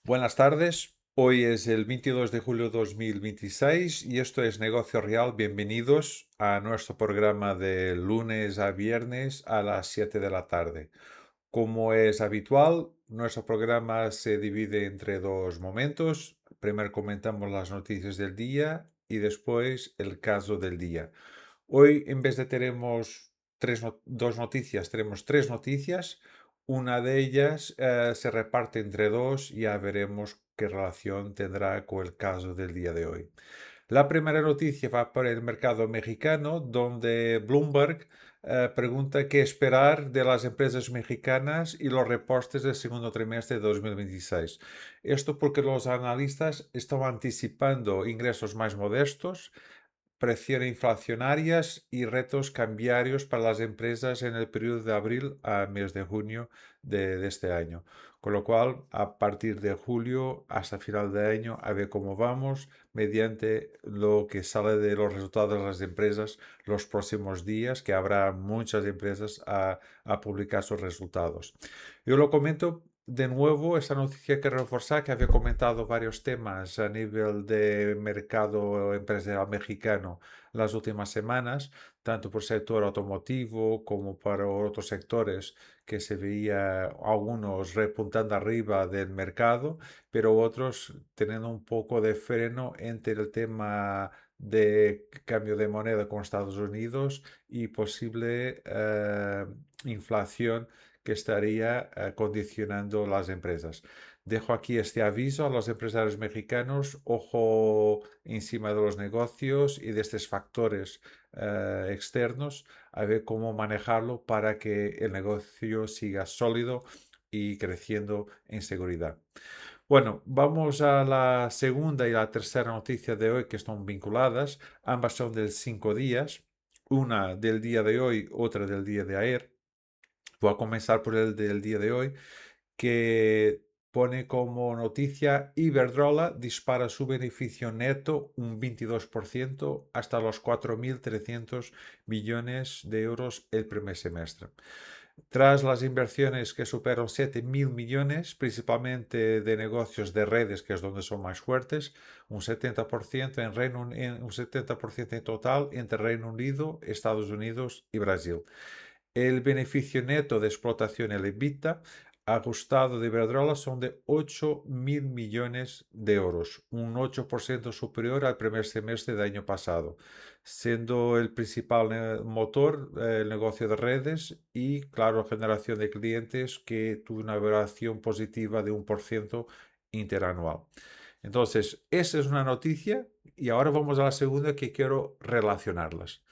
Buenas tardes, hoy es el 22 de julio de 2026 y esto es Negocio Real. Bienvenidos a nuestro programa de lunes a viernes a las 7 de la tarde. Como es habitual, nuestro programa se divide entre dos momentos. Primero comentamos las noticias del día y después el caso del día. Hoy, en vez de tenemos dos noticias, tenemos tres noticias. Una de ellas se reparte entre dos y ya veremos qué relación tendrá con el caso del día de hoy. La primera noticia va por el mercado mexicano, donde Bloomberg pregunta qué esperar de las empresas mexicanas y los reportes del segundo trimestre de 2026. Esto porque los analistas están anticipando ingresos más modestos, presión inflacionarias y retos cambiarios para las empresas en el periodo de abril a mes de junio de este año. Con lo cual, a partir de julio hasta final de año, a ver cómo vamos mediante lo que sale de los resultados de las empresas los próximos días, que habrá muchas empresas a publicar sus resultados. Yo lo comento de nuevo, esta noticia que reforzar, que había comentado varios temas a nivel de mercado empresarial mexicano las últimas semanas, tanto por sector automotivo como para otros sectores que se veía algunos repuntando arriba del mercado, pero otros teniendo un poco de freno entre el tema de cambio de moneda con Estados Unidos y posible inflación que estaría condicionando las empresas. Dejo aquí este aviso a los empresarios mexicanos, ojo encima de los negocios y de estos factores externos, a ver cómo manejarlo para que el negocio siga sólido y creciendo en seguridad. Bueno, vamos a la segunda y la tercera noticia de hoy que están vinculadas. Ambas son de 5 días, una del día de hoy, otra del día de ayer. Voy a comenzar por el del día de hoy, que pone como noticia: Iberdrola dispara su beneficio neto un 22% hasta los 4.300 millones de euros el primer semestre. Tras las inversiones que superan 7.000 millones, principalmente de negocios de redes, que es donde son más fuertes, un 70% un 70% en total entre Reino Unido, Estados Unidos y Brasil. El beneficio neto de explotación, el EBITDA, ajustado de Iberdrola son de 8.000 millones de euros, un 8% superior al primer semestre del año pasado, siendo el principal motor el negocio de redes y, claro, generación de clientes, que tuvo una variación positiva de 1% interanual. Entonces, esa es una noticia y ahora vamos a la segunda, que quiero relacionarlas.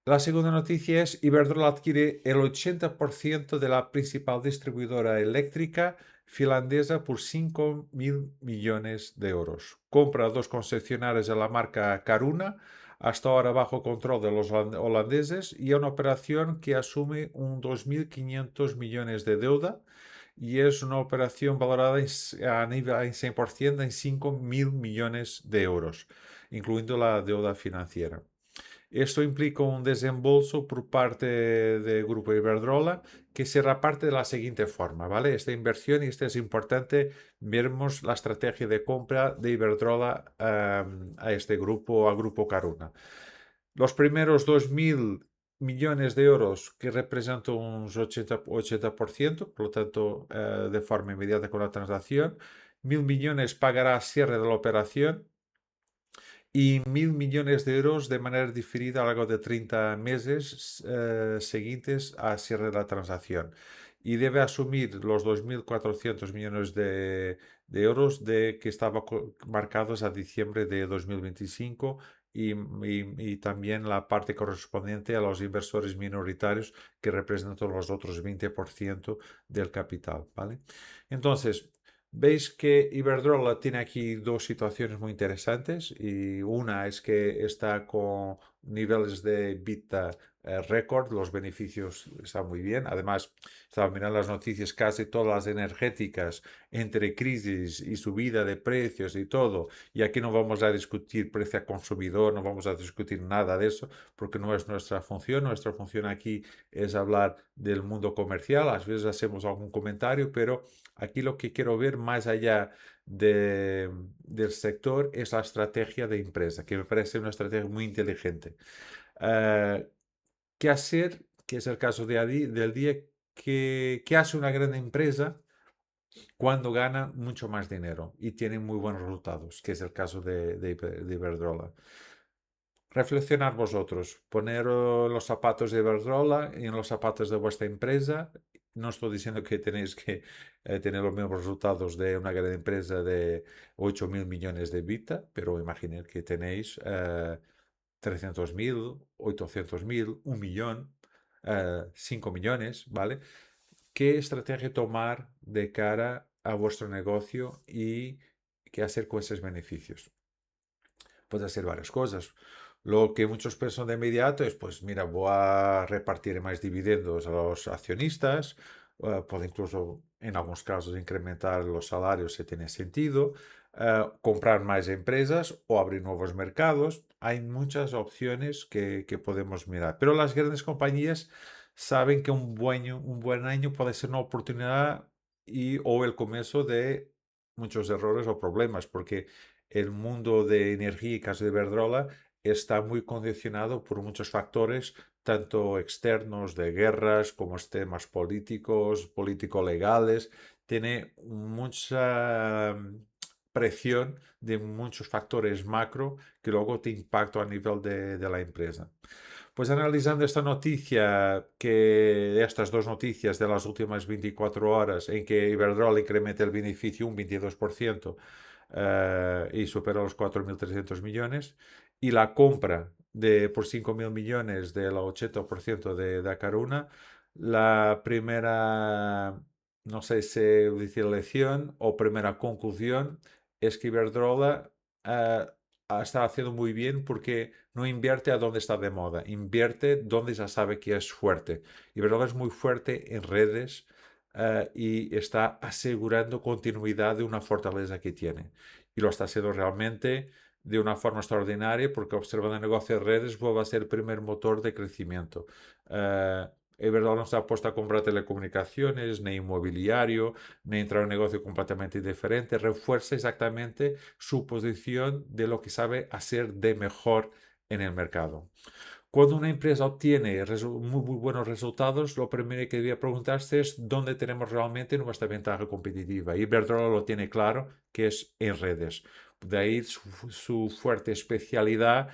La segunda noticia es: Iberdrola adquiere el 80% de la principal distribuidora eléctrica finlandesa por 5.000 millones de euros. Compra dos concesionarios de la marca Caruna, hasta ahora bajo control de los holandeses, y una operación que asume un 2.500 millones de deuda, y es una operación valorada a nivel en 100% en 5.000 millones de euros, incluyendo la deuda financiera. Esto implica un desembolso por parte del Grupo Iberdrola, que se reparte de la siguiente forma, ¿vale? Esta inversión, y esto es importante, veremos la estrategia de compra de Iberdrola a este grupo, al Grupo Caruna. Los primeros 2.000 millones de euros, que representan un 80%, por lo tanto, de forma inmediata con la transacción. 1.000 millones pagará a cierre de la operación y 1.000 millones de euros de manera diferida a lo largo de 30 meses siguientes a cierre de la transacción. Y debe asumir los 2.400 millones de euros que estaban marcados a diciembre de 2025, y también la parte correspondiente a los inversores minoritarios, que representan los otros 20% del capital, ¿vale? Entonces, veis que Iberdrola tiene aquí dos situaciones muy interesantes, y una es que está con niveles de EBITDA récord, los beneficios están muy bien. Además, estaba mirando las noticias, casi todas las energéticas, entre crisis y subida de precios y todo. Y aquí no vamos a discutir precio a consumidor, no vamos a discutir nada de eso, porque no es nuestra función. Nuestra función aquí es hablar del mundo comercial. A veces hacemos algún comentario, pero aquí lo que quiero ver más allá del sector es la estrategia de empresa, que me parece una estrategia muy inteligente. Eh, ¿Qué hacer? Que es el caso del día, que hace una gran empresa cuando gana mucho más dinero y tiene muy buenos resultados, que es el caso de Iberdrola. Reflexionar vosotros, poner los zapatos de Iberdrola en los zapatos de vuestra empresa. No estoy diciendo que tenéis que tener los mismos resultados de una gran empresa de 8.000 millones de EBITDA, pero imaginad que tenéis 300.000, 800.000, 1 millón, 5 millones, ¿vale? ¿Qué estrategia tomar de cara a vuestro negocio y qué hacer con esos beneficios? Puede hacer varias cosas. Lo que muchos piensan de inmediato es, pues mira, voy a repartir más dividendos a los accionistas, puedo incluso en algunos casos incrementar los salarios si tiene sentido, comprar más empresas o abrir nuevos mercados. Hay muchas opciones que podemos mirar, pero las grandes compañías saben que un buen año puede ser una oportunidad o el comienzo de muchos errores o problemas, porque el mundo de energía y caso de Iberdrola está muy condicionado por muchos factores, tanto externos de guerras como temas políticos, político-legales. Tiene mucha presión de muchos factores macro que luego te impactan a nivel de la empresa. Pues analizando esta noticia, estas dos noticias de las últimas 24 horas, en que Iberdrola incrementa el beneficio un 22% y supera los 4.300 millones, y la compra por 5.000 millones del 80% de Caruna, la primera, no sé si decir lección o primera conclusión, es que Iberdrola está haciendo muy bien porque no invierte a donde está de moda, invierte donde ya sabe que es fuerte. Iberdrola es muy fuerte en redes y está asegurando continuidad de una fortaleza que tiene. Y lo está haciendo realmente de una forma extraordinaria porque observando el negocio de redes vuelve a ser el primer motor de crecimiento. Uh, Iberdrola no se ha puesto a comprar telecomunicaciones, ni inmobiliario, ni entrar en un negocio completamente diferente. Refuerza exactamente su posición de lo que sabe hacer de mejor en el mercado. Cuando una empresa obtiene muy buenos resultados, lo primero que debe preguntarse es dónde tenemos realmente nuestra ventaja competitiva. Y Iberdrola lo tiene claro, que es en redes. De ahí su fuerte especialidad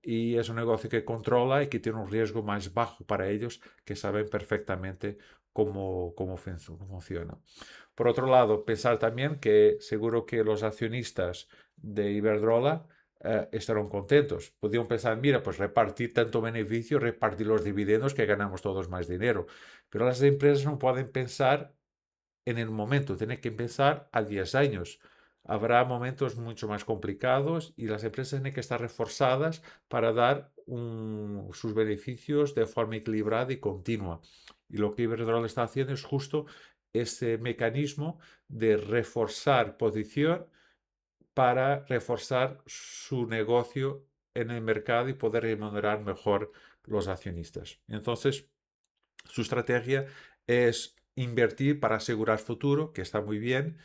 y es un negocio que controla y que tiene un riesgo más bajo para ellos, que saben perfectamente cómo funciona. Por otro lado, pensar también que seguro que los accionistas de Iberdrola estarán contentos. Podrían pensar, mira, pues repartir tanto beneficio, repartir los dividendos que ganamos todos más dinero. Pero las empresas no pueden pensar en el momento, tienen que pensar a 10 años. Habrá momentos mucho más complicados y las empresas tienen que estar reforzadas para dar sus beneficios de forma equilibrada y continua. Y lo que Iberdrola está haciendo es justo ese mecanismo de reforzar posición para reforzar su negocio en el mercado y poder remunerar mejor los accionistas. Entonces, su estrategia es invertir para asegurar futuro, que está muy bien,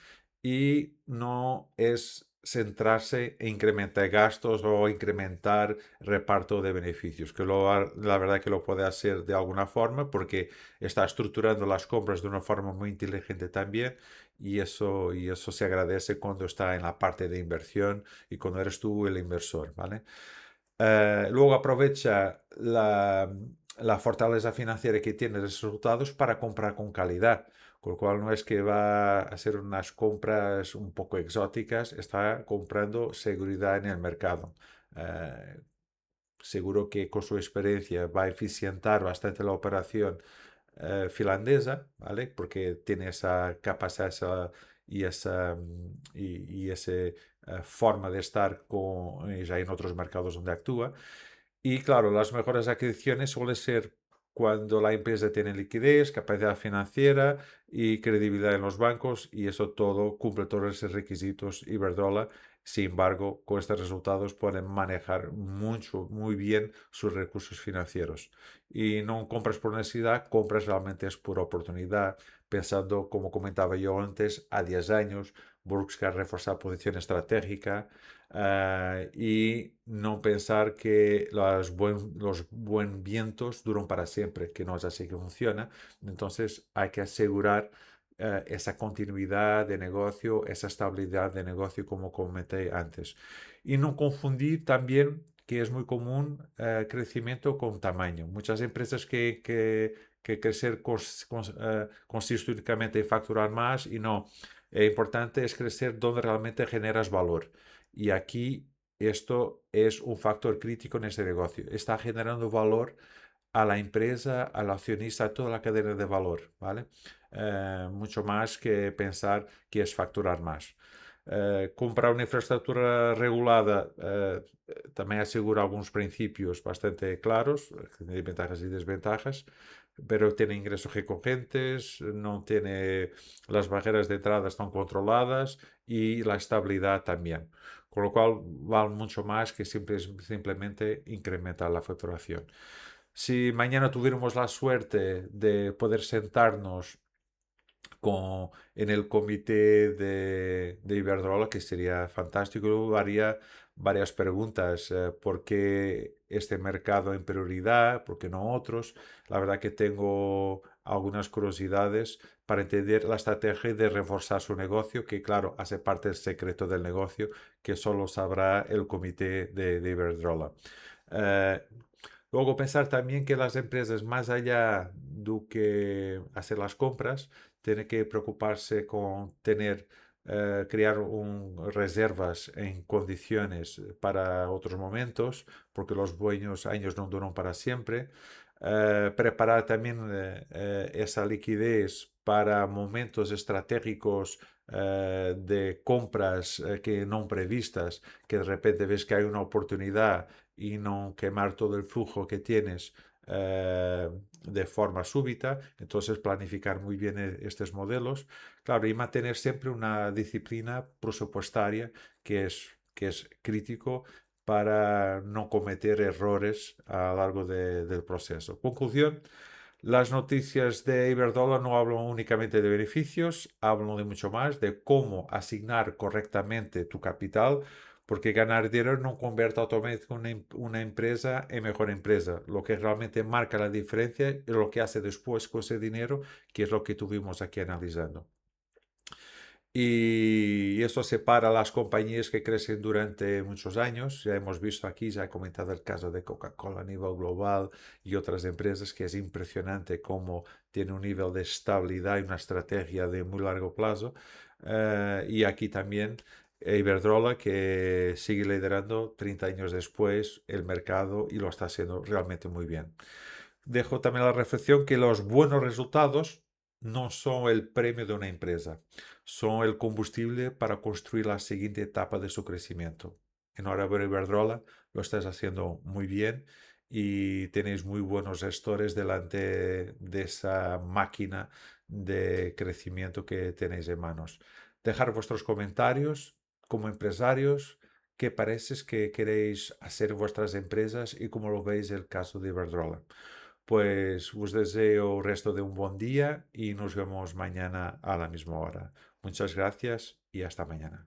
y no es centrarse en incrementar gastos o incrementar reparto de beneficios, que la verdad que lo puede hacer de alguna forma porque está estructurando las compras de una forma muy inteligente también y eso se agradece cuando está en la parte de inversión y cuando eres tú el inversor, ¿vale? Luego aprovecha la fortaleza financiera que tiene de resultados para comprar con calidad, con lo cual no es que va a hacer unas compras un poco exóticas, está comprando seguridad en el mercado. Eh, Seguro que con su experiencia va a eficientar bastante la operación finlandesa, ¿vale? Porque tiene esa capacidad y esa forma de estar ya en otros mercados donde actúa. Y claro, las mejores adquisiciones suelen ser cuando la empresa tiene liquidez, capacidad financiera y credibilidad en los bancos, y eso todo cumple todos esos requisitos Iberdrola. Sin embargo, con estos resultados pueden manejar mucho, muy bien sus recursos financieros. Y no compras por necesidad, compras realmente es por oportunidad, pensando, como comentaba yo antes, a 10 años, buscar reforzar posición estratégica, y no pensar que los buen vientos duran para siempre, que no es así que funciona. Entonces hay que asegurar esa continuidad de negocio, esa estabilidad de negocio, como comenté antes. Y no confundir también que es muy común crecimiento con tamaño. Muchas empresas que crecer consiste únicamente en facturar más y no. Importante es crecer donde realmente generas valor. Y aquí esto es un factor crítico en este negocio. Está generando valor a la empresa, al accionista, a toda la cadena de valor, ¿vale? Mucho más que pensar que es facturar más. Comprar una infraestructura regulada también asegura algunos principios bastante claros, de ventajas y desventajas, pero tiene ingresos recurrentes, no tiene las barreras de entrada están controladas y la estabilidad también. Con lo cual vale mucho más que simplemente incrementar la facturación. Si mañana tuviéramos la suerte de poder sentarnos en el comité de Iberdrola, que sería fantástico, yo haría varias preguntas. ¿Por qué este mercado en prioridad? ¿Por qué no otros? La verdad que tengo algunas curiosidades para entender la estrategia de reforzar su negocio, que claro, hace parte del secreto del negocio, que solo sabrá el comité de Iberdrola. Eh, Luego pensar también que las empresas, más allá de que hacer las compras, tienen que preocuparse con crear reservas en condiciones para otros momentos, porque los buenos años no duran para siempre. Preparar también esa liquidez para momentos estratégicos de compras que no previstas, que de repente ves que hay una oportunidad y no quemar todo el flujo que tienes de forma súbita. Entonces, planificar muy bien estos modelos. Claro, y mantener siempre una disciplina presupuestaria que es crítico para no cometer errores a lo largo del proceso. Conclusión, las noticias de Iberdrola no hablan únicamente de beneficios, hablan de mucho más, de cómo asignar correctamente tu capital, porque ganar dinero no convierte automáticamente una empresa en mejor empresa. Lo que realmente marca la diferencia es lo que hace después con ese dinero, que es lo que tuvimos aquí analizando. Y eso separa a las compañías que crecen durante muchos años. Ya hemos visto aquí, ya he comentado el caso de Coca-Cola a nivel global y otras empresas, que es impresionante cómo tiene un nivel de estabilidad y una estrategia de muy largo plazo. Y aquí también Iberdrola, que sigue liderando 30 años después el mercado y lo está haciendo realmente muy bien. Dejo también la reflexión que los buenos resultados no son el premio de una empresa, son el combustible para construir la siguiente etapa de su crecimiento. Enhorabuena, Iberdrola, lo estás haciendo muy bien y tenéis muy buenos gestores delante de esa máquina de crecimiento que tenéis en manos. Dejar vuestros comentarios como empresarios, qué parece que queréis hacer en vuestras empresas y cómo lo veis el caso de Iberdrola. Pues os deseo el resto de un buen día y nos vemos mañana a la misma hora. Muchas gracias y hasta mañana.